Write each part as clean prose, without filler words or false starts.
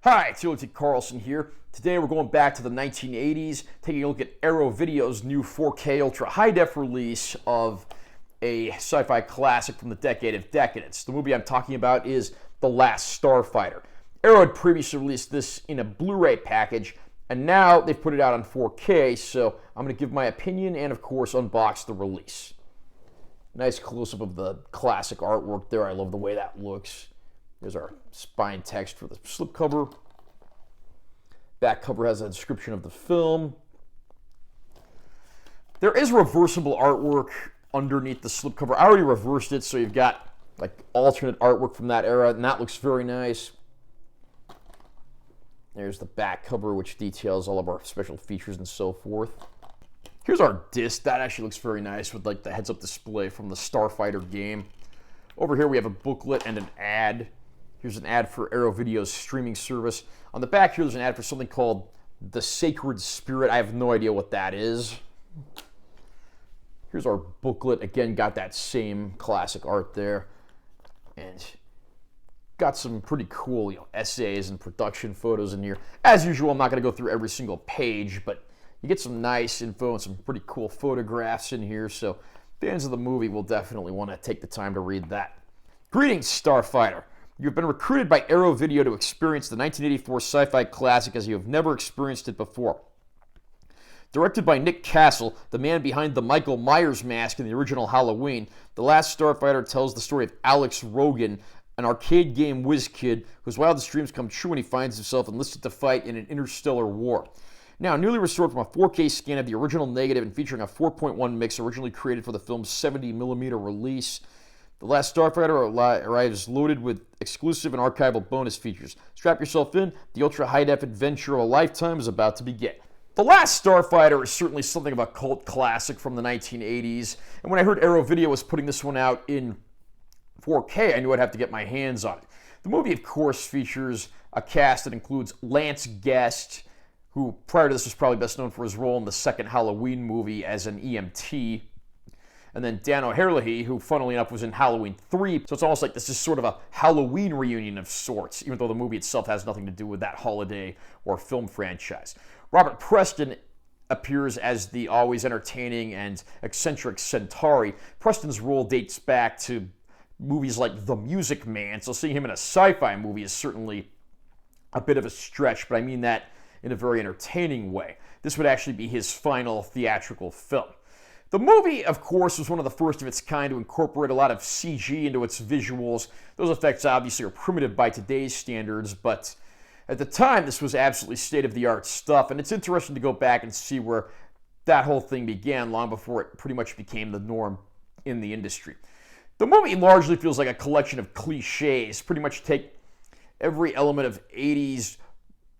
Hi, it's UHD Carlson here. Today we're going back to the 1980s, taking a look at Arrow Video's new 4K Ultra High Def release of a sci-fi classic from the decade of decadence. The movie I'm talking about is The Last Starfighter. Arrow had previously released this in a Blu-ray package, and now they've put it out on 4K, so I'm going to give my opinion and, of course, unbox the release. Nice close-up of the classic artwork there. I love the way that looks. There's our spine text for the slipcover. Back cover has a description of the film. There is reversible artwork underneath the slipcover. I already reversed it, so you've got like alternate artwork from that era, and that looks very nice. There's the back cover, which details all of our special features and so forth. Here's our disc. That actually looks very nice with like the heads-up display from the Starfighter game. Over here we have a booklet and an ad. Here's an ad for Arrow Video's streaming service. On the back here, there's an ad for something called The Sacred Spirit. I have no idea what that is. Here's our booklet. Again, got that same classic art there. And got some pretty cool, essays and production photos in here. As usual, I'm not going to go through every single page, but you get some nice info and some pretty cool photographs in here. So fans of the movie will definitely want to take the time to read that. Greetings, Starfighter. You've been recruited by Arrow Video to experience the 1984 sci-fi classic as you have never experienced it before. Directed by Nick Castle, the man behind the Michael Myers mask in the original Halloween, The Last Starfighter tells the story of Alex Rogan, an arcade game whiz kid whose wildest dreams come true when he finds himself enlisted to fight in an interstellar war. Now, newly restored from a 4K scan of the original negative and featuring a 4.1 mix originally created for the film's 70mm release, The Last Starfighter arrives loaded with exclusive and archival bonus features. Strap yourself in, the ultra high-def adventure of a lifetime is about to begin. The Last Starfighter is certainly something of a cult classic from the 1980s, and when I heard Arrow Video was putting this one out in 4K, I knew I'd have to get my hands on it. The movie, of course, features a cast that includes Lance Guest, who prior to this was probably best known for his role in the second Halloween movie as an EMT, and then Dan O'Herlihy, who funnily enough was in Halloween 3. So it's almost like this is sort of a Halloween reunion of sorts, even though the movie itself has nothing to do with that holiday or film franchise. Robert Preston appears as the always entertaining and eccentric Centauri. Preston's role dates back to movies like The Music Man, so seeing him in a sci-fi movie is certainly a bit of a stretch, but I mean that in a very entertaining way. This would actually be his final theatrical film. The movie, of course, was one of the first of its kind to incorporate a lot of CG into its visuals. Those effects obviously are primitive by today's standards, but at the time this was absolutely state-of-the-art stuff, and it's interesting to go back and see where that whole thing began long before it pretty much became the norm in the industry. The movie largely feels like a collection of cliches, pretty much take every element of 80s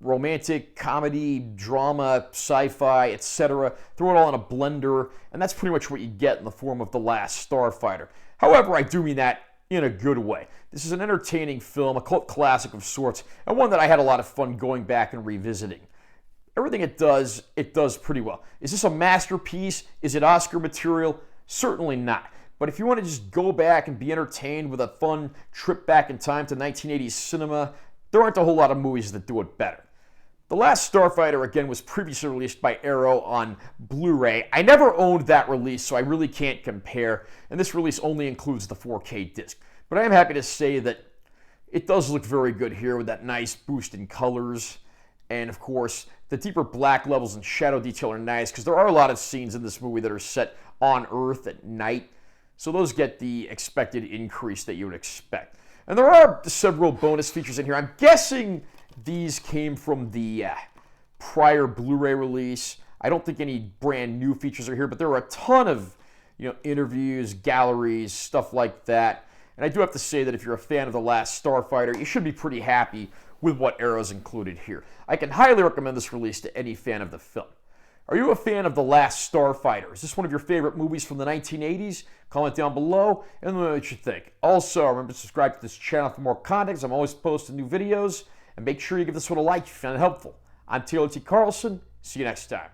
romantic, comedy, drama, sci-fi, etc. Throw it all in a blender, and that's pretty much what you get in the form of The Last Starfighter. However, I do mean that in a good way. This is an entertaining film, a cult classic of sorts, and one that I had a lot of fun going back and revisiting. Everything it does pretty well. Is this a masterpiece? Is it Oscar material? Certainly not. But if you want to just go back and be entertained with a fun trip back in time to 1980s cinema, there aren't a whole lot of movies that do it better. The Last Starfighter, again, was previously released by Arrow on Blu-ray. I never owned that release, so I really can't compare, and this release only includes the 4K disc. But I am happy to say that it does look very good here with that nice boost in colors, and of course, the deeper black levels and shadow detail are nice, because there are a lot of scenes in this movie that are set on Earth at night, so those get the expected increase that you would expect. And there are several bonus features in here. I'm guessing these came from the prior Blu-ray release. I don't think any brand new features are here, but there are a ton of interviews, galleries, stuff like that. And I do have to say that if you're a fan of The Last Starfighter, you should be pretty happy with what Arrow's included here. I can highly recommend this release to any fan of the film. Are you a fan of The Last Starfighter? Is this one of your favorite movies from the 1980s? Comment down below and let me know what you think. Also, remember to subscribe to this channel for more content, 'cause I'm always posting new videos. And make sure you give this one a like if you found it helpful. I'm UHD Carlson. See you next time.